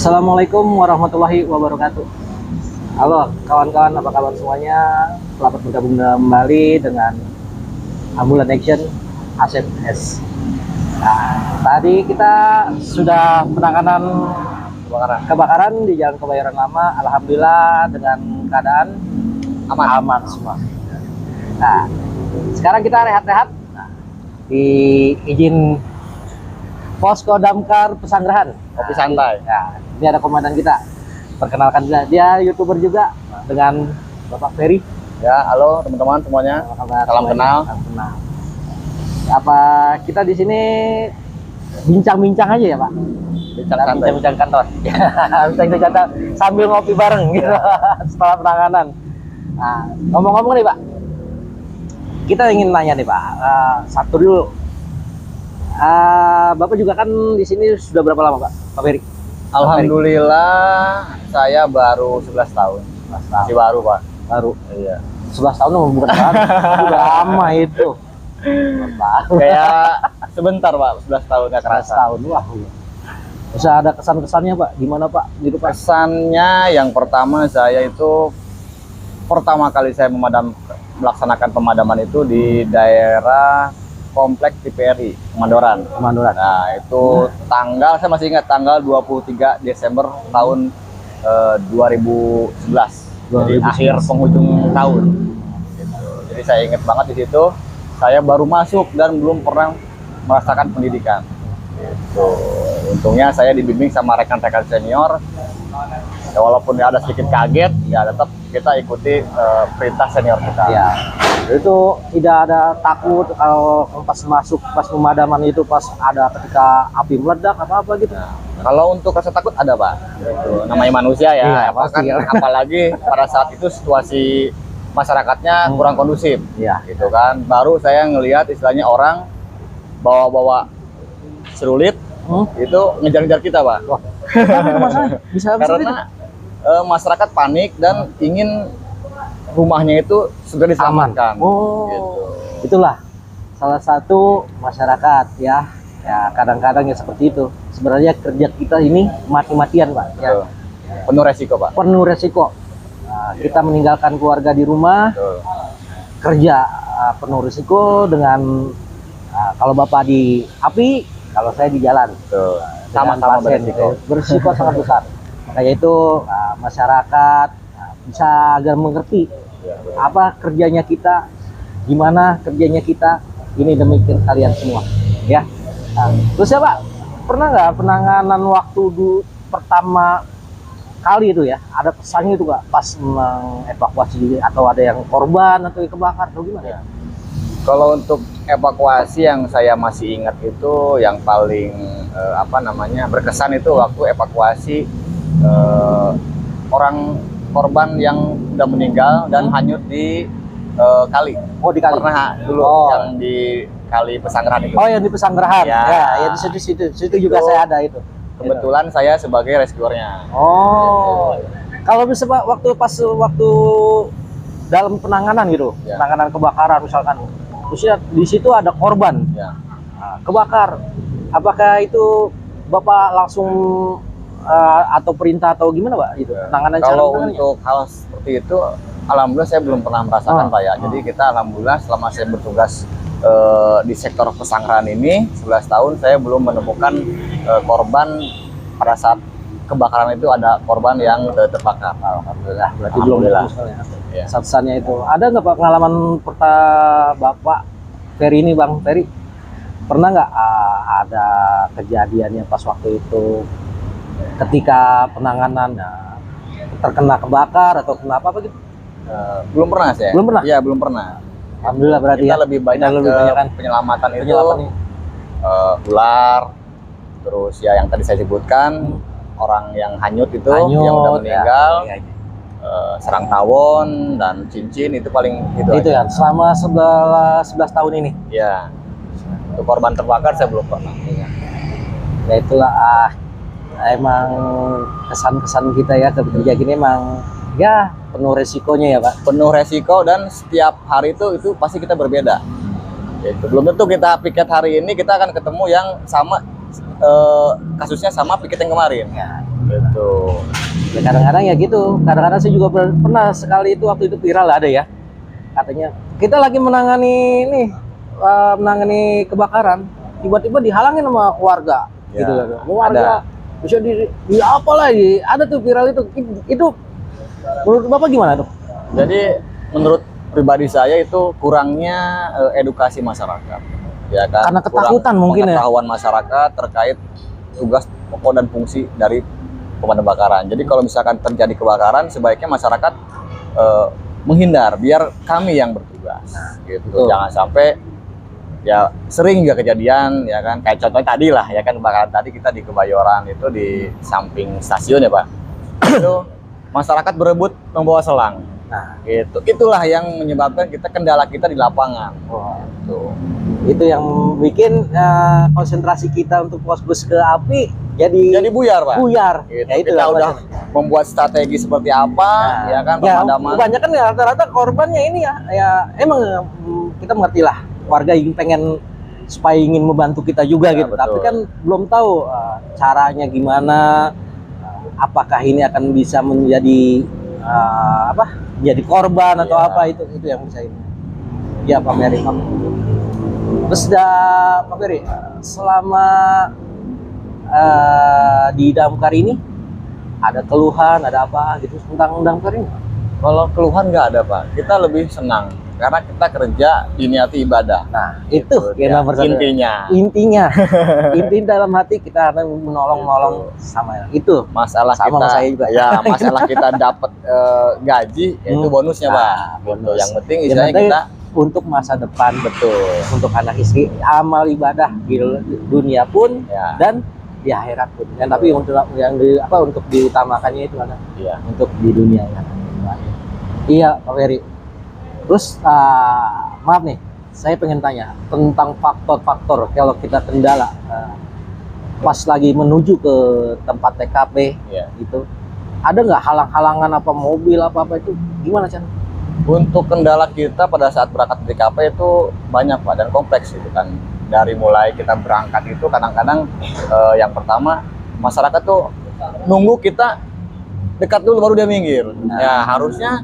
Assalamualaikum warahmatullahi wabarakatuh. Halo kawan-kawan, apa kabar semuanya? Selamat bergabung kembali dengan Ambulan Action Asep S. Nah, tadi kita sudah penanganan kebakaran di Jalan Kebayoran Lama. Alhamdulillah dengan keadaan aman semua. Nah, sekarang kita rehat-rehat di izin Posko Damkar Pesanggerahan. Kopi santai. Ya, ini ada komandan kita. Perkenalkan dia YouTuber juga dengan Bapak Ferry. Ya, halo teman-teman semuanya. Salam kenal. Salam kenal. Apa kita di sini bincang-bincang aja ya, Pak? Bincang-bincang kantor. Bincang-bincang sambil ngopi bareng gitu setelah penanganan. Nah, ngomong-ngomong nih, Pak. Kita ingin nanya nih, Pak. Satu dulu. Bapak juga kan di sini sudah berapa lama, Pak? Pak Ferry? Alhamdulillah saya baru 11 tahun. Masih baru, Pak. Baru. Iya. 11 tahun bukan baru. Udah lama itu. Kayak sebentar, Pak. 11 tahun nggak kerasa. 11 tahun. Wah. Bisa ada kesan-kesannya, Pak? Gimana, Pak? Gitu, Pak? Kesannya yang pertama saya itu pertama kali saya melaksanakan pemadaman itu di daerah Komplek TPRI Kemandoran. Nah, itu tanggal saya masih ingat tanggal 23 Desember tahun 2011. Jadi akhir penghujung tahun. Gitu. Jadi saya ingat banget di situ saya baru masuk dan belum pernah merasakan pendidikan. Gitu. Untungnya saya dibimbing sama rekan-rekan senior. Ya, walaupun ada sedikit kaget, ya tetap kita ikuti perintah senior kita. Ya. Itu tidak ada takut kalau pas masuk pas pemadaman itu pas ada ketika api meledak apa gitu. Nah, kalau untuk rasa takut ada, Pak. Gitu. Namanya manusia ya. Iya, pasti, ya. Apalagi pada saat itu situasi masyarakatnya kurang kondusif. Iya. Gitu kan. Baru saya ngelihat istilahnya orang bawa-bawa serulit itu ngejar-ngejar kita, Pak. Wah. Bisa karena masyarakat panik dan ingin rumahnya itu segera diselamatkan. Oh, gitu. Itulah salah satu masyarakat ya. Ya kadang-kadang ya seperti itu. Sebenarnya kerja kita ini mati-matian, Pak. Ya. Penuh resiko, Pak. Penuh resiko. Nah, kita meninggalkan keluarga di rumah, kerja penuh resiko dengan kalau Bapak di api, kalau saya di jalan. Sama-sama beresiko. Berisiko sangat besar. Makanya itu masyarakat bisa agar mengerti apa kerjanya kita, gimana kerjanya kita, ini demi kalian semua ya. Terus ya Pak, pernah nggak penanganan waktu pertama kali itu ya, ada pesannya itu Pak pas mengevakuasi atau ada yang korban atau yang kebakar atau gimana ya? Kalau untuk evakuasi yang saya masih ingat itu yang paling berkesan itu waktu evakuasi orang korban yang udah meninggal dan hanyut di kali. Oh, di kali. Pernah dulu yang di kali Pesanggerahan itu. Oh, yang di Pesanggerahan. Ya, di situ juga saya ada itu. Kebetulan saya sebagai rescuernya. Oh. Gitu. Kalau bisa Pak waktu dalam penanganan gitu, penanganan kebakaran misalkan. Terus di situ ada korban. Ya. Kebakar. Apakah itu Bapak langsung atau perintah atau gimana, Pak? Itu penanganan kalau untuk hal seperti itu alhamdulillah saya belum pernah merasakan, Pak ya. Jadi kita alhamdulillah selama saya bertugas di sektor Pesanggerahan ini 11 tahun saya belum menemukan korban pada saat kebakaran itu ada korban yang terbakar. Alhamdulillah. Berarti alhamdulillah. Belum ya. Satsannya itu. Ada nggak Pak pengalaman Bapak Ferry ini, Bang Ferry? Pernah nggak ada kejadiannya pas waktu itu ketika penanganan terkena kebakar atau kena apa gitu? Belum pernah sih. Belum pernah? Iya, belum pernah. Alhamdulillah berarti kita lebih banyak penyelamatan itu ular, terus ya yang tadi saya sebutkan orang yang hanyut itu yang udah meninggal, serang tawon dan cincin itu paling itu ya selama 11 tahun ini. Ya. Untuk korban terbakar saya belum pernah. Ya itulah emang kesan-kesan kita ya kerja gini emang ya penuh resikonya ya Pak. Penuh resiko dan setiap hari itu pasti kita berbeda. Itu belum tentu kita piket hari ini kita akan ketemu yang sama kasusnya sama piket yang kemarin. Ya. Gitu. Ya kadang-kadang ya gitu. Kadang-kadang saya juga pernah sekali itu waktu itu viral ada ya. Katanya kita lagi menangani kebakaran, tiba-tiba dihalangin sama keluarga. Ya, Gitu kan. Keluarga bisa di apa lagi? Ada tuh viral itu. Itu menurut Bapak gimana tuh? Jadi menurut pribadi saya itu kurangnya edukasi masyarakat, ya kan? Karena ketakutan Kurang mungkin ya? pengetahuan masyarakat terkait tugas pokok dan fungsi dari pemadam kebakaran. Jadi kalau misalkan terjadi kebakaran, sebaiknya masyarakat menghindar, biar kami yang bertugas. Gitu. Betul. Jangan sampai ya sering juga kejadian, ya kan? Kayak contohnya tadi lah, ya kan kebakaran tadi kita di Kebayoran itu di samping stasiun ya Pak. Itu masyarakat berebut membawa selang. Nah, Gitu. Itulah yang menyebabkan kendala kita di lapangan. wah, Tuh. itu yang bikin konsentrasi kita untuk fokus ke api Jadi buyar, Pak. buyar. Gitu. Ya itu Kita lah, udah Pak. membuat strategi seperti apa, ya kan, Ya, pemadaman. kebanyakan ya rata-rata korbannya ini ya emang kita mengerti lah warga ingin pengen supaya ingin membantu kita juga Ya, gitu. betul. Tapi kan belum tahu caranya gimana, apakah ini akan bisa menjadi menjadi korban atau Ya. apa itu yang bisa ini. Ya Pak Ferry. Terus Pak Ferry, selama di damkar ini ada keluhan, ada apa gitu tentang damkar ini? Kalau keluhan nggak ada, Pak. Kita lebih senang karena kita kerja diniati ibadah. Nah, itu Gitu, yang ya. nomor satu. Intinya. Inti dalam hati kita akan menolong sama itu. Masalah Sama kita, saya juga. ya masalah kita dapat gaji, itu bonusnya, Pak. Bonus. Yang penting Yang istilahnya penting kita untuk masa depan, betul. untuk anak istri, amal ibadah di dunia pun Ya, dan di akhirat pun. Dan tapi untuk untuk diutamakannya itu ada iya. untuk di dunia ya. Iya Pak Ferry. Terus maaf nih, saya pengen tanya tentang faktor-faktor kalau kita kendala pas lagi menuju ke tempat TKP Iya. gitu. Ada nggak halang-halangan apa mobil apa itu? Gimana Chan? Untuk kendala kita pada saat berangkat di TKP itu banyak, Pak, dan kompleks gitu kan. Dari mulai kita berangkat itu kadang-kadang yang pertama masyarakat tuh nunggu kita dekat dulu baru dia minggir. Nah. Ya harusnya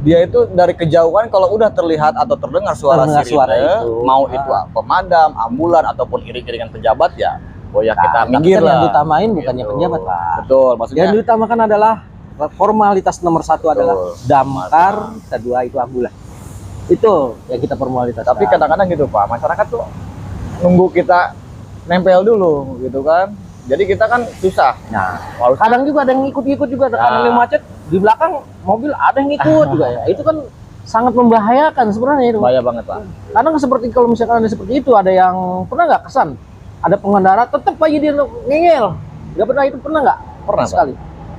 dia itu dari kejauhan kalau udah terlihat atau terdengar suara sirine, itu. mau itu pemadam, ambulan ataupun iring-iringan pejabat ya, oh ya kita Tapi minggir kan yang lah. ditamain bukannya Gitu. penjabat Pak. Betul, maksudnya Yang diutamakan adalah formalitas nomor satu adalah Betul. damkar, kedua itu ambulan. Itu yang kita formalitas. tapi kadang-kadang gitu Pak, masyarakat tuh nunggu kita nempel dulu gitu kan. Jadi kita kan susah. Nah, Harusnya kadang juga ada yang ikut-ikut juga, karena Ya. macet di belakang mobil ada yang ikut juga ya. Itu kan sangat membahayakan sebenarnya itu. bahaya banget Pak. Kadang seperti kalau misalkan ada seperti itu, ada yang pernah nggak kesan? Ada pengendara tetap aja dia ngeyel. Nggak pernah itu pernah nggak? Pernah, Pak. Sekali.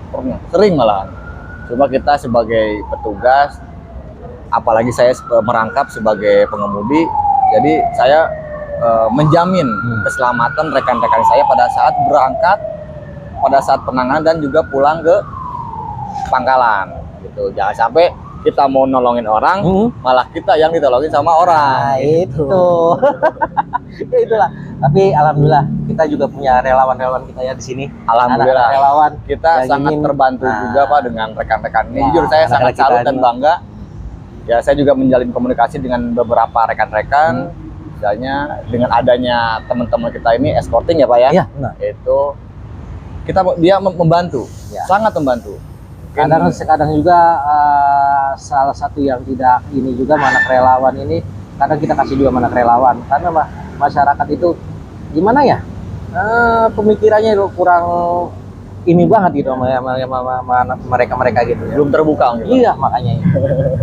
Pernah, sering malah. Cuma kita sebagai petugas, apalagi saya merangkap sebagai pengemudi, jadi saya menjamin keselamatan rekan-rekan saya pada saat berangkat, pada saat penanganan dan juga pulang ke pangkalan. Gitu. Jangan sampai kita mau nolongin orang, malah kita yang ditolongin sama orang. Nah, itu. Ya itulah. Tapi alhamdulillah kita juga punya relawan-relawan kita ya di sini. Alhamdulillah. Anak-anak relawan Kita yang sangat ingin- terbantu Nah. juga Pak dengan rekan-rekan ini. Nah, Jujur saya sangat rekan-rekan salut kita dan juga. bangga. Ya saya juga menjalin komunikasi dengan beberapa rekan-rekan. Misalnya dengan adanya teman-teman kita ini escorting ya Pak ya. Iya, benar. Itu dia membantu, Ya. sangat membantu. Kadang juga salah satu yang tidak ini juga mana relawan ini, kadang kita kasih juga mana relawan karena masyarakat itu gimana ya, pemikirannya itu kurang ini banget gitu sama mereka gitu ya. Belum terbuka gitu. Iya makanya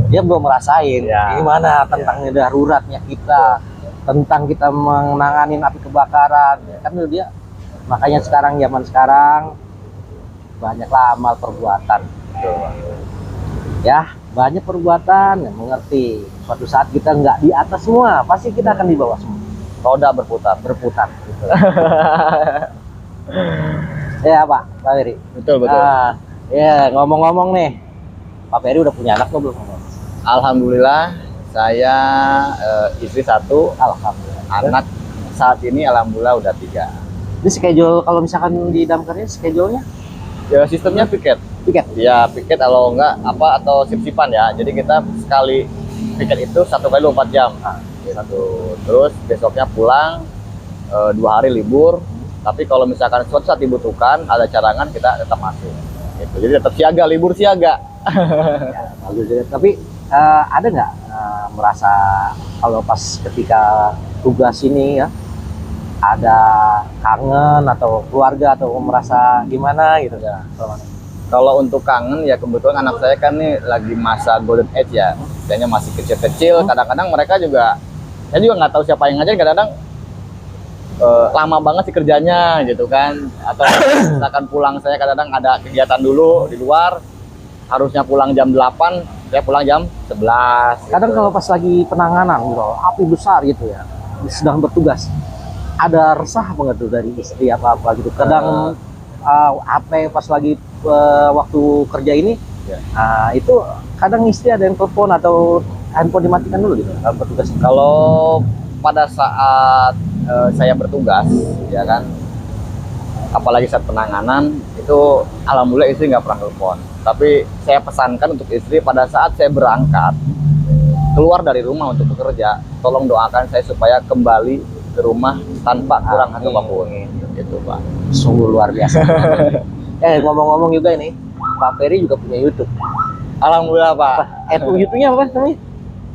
dia belum merasain Ya. gimana tentang daruratnya kita, tentang kita menanganin api kebakaran kan dia. Makanya zaman sekarang banyaklah amal perbuatan. Ya, banyak perbuatan yang mengerti. Suatu saat kita nggak di atas semua, pasti kita akan di bawah semua. Roda berputar. Gitu. Ya Pak Ferry. Betul betul. Ya ngomong-ngomong nih, Pak Ferry udah punya anak belum? Alhamdulillah saya istri 1, Alhamdulillah. anak saat ini alhamdulillah udah 3. Ini schedule kalau misalkan di damkarnya schedule-nya Ya sistemnya piket. Piket. Ya piket kalau enggak apa atau sip-sipan ya. Jadi kita sekali piket itu 1 kali 24 jam. Satu. Terus besoknya pulang 2 hari libur. Tapi kalau misalkan suatu saat dibutuhkan ada cadangan kita tetap masuk. Gitu. Jadi tetap siaga, libur siaga. Ya, bagus ya. Tapi ada nggak merasa kalau pas ketika tugas ini ya ada kangen atau keluarga atau merasa gimana gitu ya? Kalau untuk kangen ya kebetulan anak saya kan nih lagi masa golden age ya, kayaknya masih kecil-kecil. Kadang-kadang mereka juga, saya juga nggak tahu siapa yang ngajarin. Kadang-kadang lama banget sih kerjanya gitu kan. Atau misalkan pulang saya kadang-kadang ada kegiatan dulu di luar, harusnya pulang jam 8, saya pulang jam 11. Kadang gitu. kalau pas lagi penanganan gitu, api besar gitu ya, sedang bertugas, ada resah banget tuh dari istri apa-apa gitu. Kadang apa pas lagi waktu kerja ini, itu kadang istri ada yang telepon atau handphone dimatikan dulu gitu dalam bertugas. Kalau pada saat saya bertugas, ya kan, apalagi saat penanganan itu, alhamdulillah istri nggak pernah telepon. Tapi saya pesankan untuk istri pada saat saya berangkat keluar dari rumah untuk bekerja, tolong doakan saya supaya kembali ke rumah tanpa kurang satu apapun. Gitu, Pak. Sungguh luar biasa. Ngomong-ngomong juga ini, Pak Ferry juga punya YouTube. Alhamdulillah, Pak. YouTube-nya apa namanya?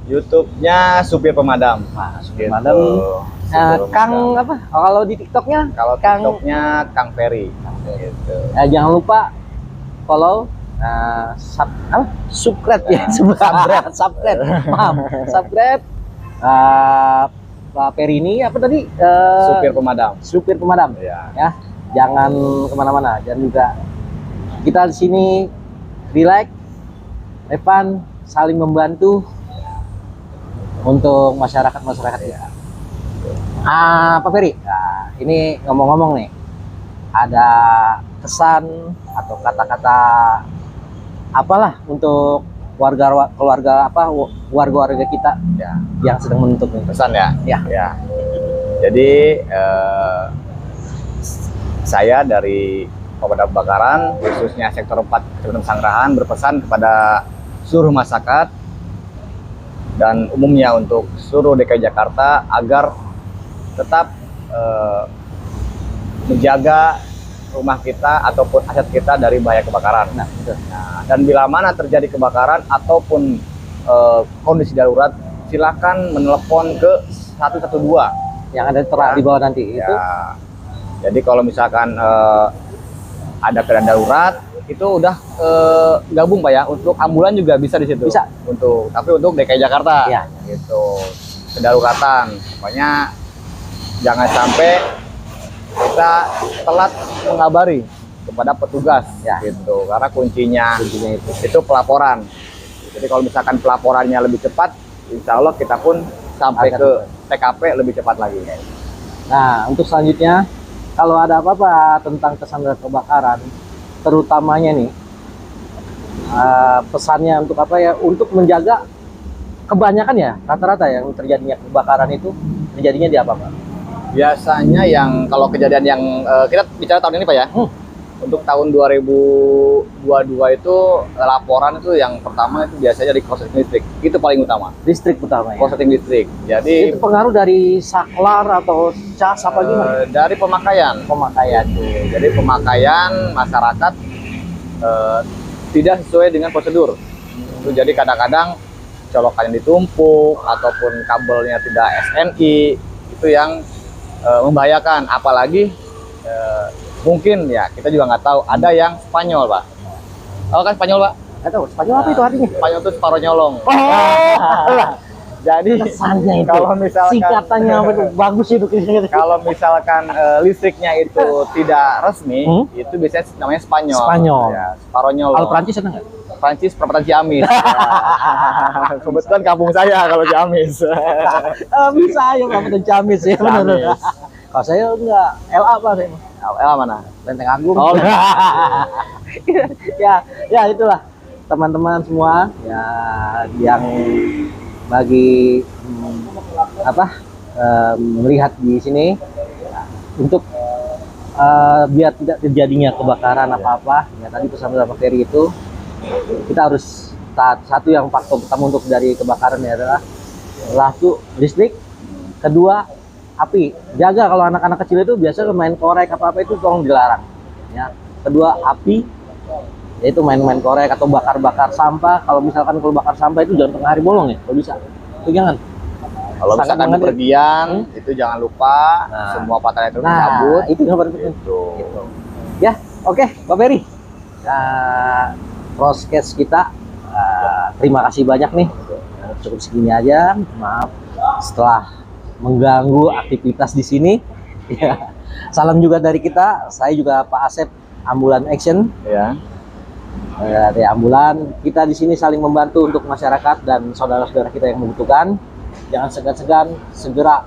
YouTube-nya Supir Pemadam. Nah, Gitu. Madam. Supir Kang Pemadam. apa? Kalau di TikToknya? Kalau Kang. TikToknya Kang Ferry. Gitu. Jangan lupa follow, subscribe ya, subscribe, maaf, subscribe. Pak Ferry ini apa tadi? Supir Pemadam. Supir Pemadam. Ya. Ya, jangan kemana-mana. Dan juga kita di sini relax, Evan saling membantu untuk masyarakat kita. Pak Ferry, ini ngomong-ngomong nih, ada kesan atau kata-kata apalah untuk warga kita Ya. yang sedang menuntut nih. Pesan ya? Ya. Jadi saya dari Pemadam Kebakaran khususnya sektor 4 Kecamatan Sangrahan berpesan kepada seluruh masyarakat dan umumnya untuk seluruh DKI Jakarta agar tetap menjaga rumah kita ataupun aset kita dari bahaya kebakaran. Nah, dan bila mana terjadi kebakaran ataupun kondisi darurat, silakan menelepon ke 112 yang ada terang di bawah nanti ya. Itu. Jadi kalau misalkan ada keadaan darurat, itu udah gabung Pak ya, untuk ambulan juga bisa di situ. Bisa. Tapi untuk DKI Jakarta. Ya. Gitu. Kedaruratan. Pokoknya jangan sampai kita telat mengabari kepada petugas ya. Gitu. Karena kuncinya itu pelaporan. Jadi kalau misalkan pelaporannya lebih cepat, insya Allah kita pun sampai ke TKP lebih cepat lagi. Nah, untuk selanjutnya, kalau ada apa-apa tentang kesadaran kebakaran, terutamanya nih pesannya untuk apa ya? Untuk menjaga, kebanyakan ya rata-rata yang terjadinya kebakaran itu terjadinya di apa, Pak? Biasanya yang kalau kejadian yang kita bicara tahun ini Pak ya, untuk tahun 2022 itu laporan itu yang pertama itu biasanya dari korsleting listrik, itu paling utama. Listrik utama ya. Korsleting listrik. Jadi itu pengaruh dari saklar atau cas apa gimana? Dari pemakaian. Jadi pemakaian masyarakat tidak sesuai dengan prosedur. Itu jadi kadang-kadang colokannya ditumpuk ataupun kabelnya tidak SNI, itu yang membahayakan. Apalagi mungkin ya kita juga nggak tahu, ada yang Spanyol Pak. Oh kan Spanyol Pak? Nggak tahu Spanyol apa itu artinya? Spanyol itu separuh nyolong. Jadi kesannya itu, kalau misalkan singkatannya apa itu bagus itu. Kalau misalkan listriknya itu tidak resmi, itu biasanya namanya Spanyol. Ya, separuh nyolong. Kalau Prancis ada nggak? Prancis perempatan Ciamis. Ya. Kebetulan kampung saya kalau Ciamis. Bisa ya perempatan Ciamis ya. Benar. Kalau saya enggak, LA Pak saya. LA mana? Lenteng Agung. Oh. ya itulah teman-teman semua ya yang bagi melihat di sini untuk biar tidak terjadinya kebakaran apa-apa, ya tadi pesan dari Pak Ferry itu kita harus taat. Satu yang faktor pertama untuk dari kebakaran ya adalah satu listrik, kedua api. Jaga kalau anak-anak kecil itu biasa main korek apa-apa itu tolong dilarang. Ya. Kedua api, yaitu main-main korek atau bakar-bakar sampah. Kalau misalkan kalau bakar sampah itu jangan tengah hari bolong ya, kalau bisa. Itu jangan. Kalau Sangat misalkan mengenai- bepergian, itu jangan lupa semua patahan itu dicabut. itu yang paling penting. Gitu. Gitu. Ya, oke, Pak Ferry. Proses kita, terima kasih banyak nih. Cukup segini aja. Maaf setelah mengganggu aktivitas di sini. Ya. Salam juga dari kita. Saya juga Pak Asep, Ambulan Action. Ya. Dari ambulan, kita di sini saling membantu untuk masyarakat dan saudara-saudara kita yang membutuhkan. Jangan segan-segan, segera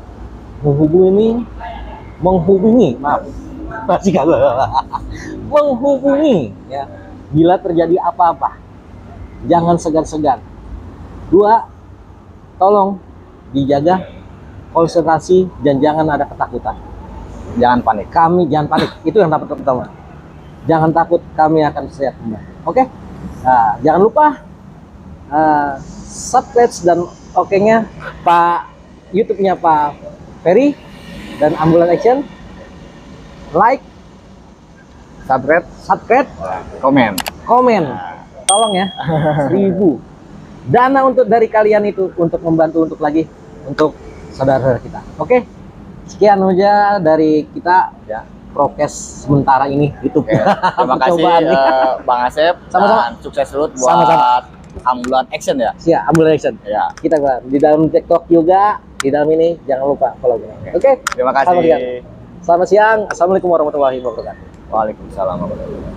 menghubungi, maaf, masih kalau menghubungi ya. Bila terjadi apa-apa, jangan segan-segan. Dua, tolong dijaga konsentrasi dan jangan ada ketakutan. Jangan panik. Jangan panik, itu yang dapat pertama. Jangan takut, kami akan siap membantu. Oke? Nah, jangan lupa subscribe dan oke-nya Pak YouTube-nya Pak Ferry dan Ambulan Action. Like, subscribe, komen. Tolong ya. 1000. Dana untuk dari kalian itu untuk membantu untuk saudara-saudara kita. Oke? Sekian aja dari kita ya. Prokes sementara ini YouTube. Terima kasih Bang Asep. Sama-sama. Dan sukses terus buat Sama-sama. Ambulan Action ya. Siap, Ambulan Action. Ya. Kita di dalam TikTok juga, di dalam ini jangan lupa follow. Oke. Terima kasih. Selamat siang. Assalamualaikum warahmatullahi wabarakatuh. Waalaikumsalam warahmatullahi wabarakatuh.